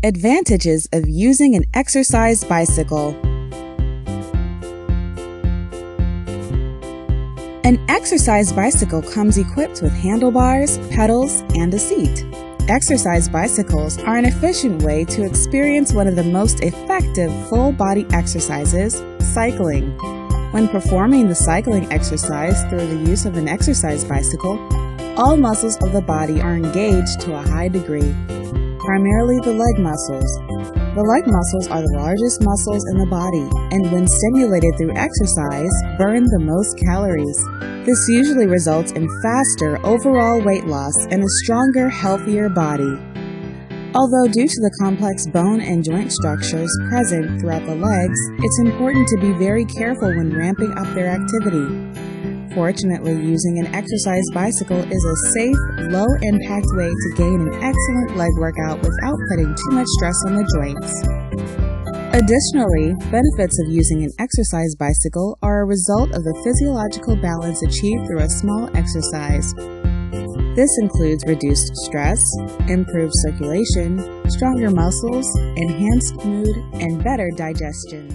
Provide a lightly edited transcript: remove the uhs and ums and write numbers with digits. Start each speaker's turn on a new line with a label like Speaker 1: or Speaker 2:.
Speaker 1: Advantages of using an exercise bicycle. An exercise bicycle comes equipped with handlebars, pedals, and a seat. Exercise bicycles are an efficient way to experience one of the most effective full-body exercises, cycling. When performing the cycling exercise through the use of an exercise bicycle, all muscles of the body are engaged to a high degree, primarily the leg muscles. The leg muscles are the largest muscles in the body, and when stimulated through exercise, burn the most calories. This usually results in faster overall weight loss and a stronger, healthier body. Although due to the complex bone and joint structures present throughout the legs, it's important to be very careful when ramping up their activity. Fortunately, using an exercise bicycle is a safe, low-impact way to gain an excellent leg workout without putting too much stress on the joints. Additionally, benefits of using an exercise bicycle are a result of the physiological balance achieved through a small exercise. This includes reduced stress, improved circulation, stronger muscles, enhanced mood, and better digestion.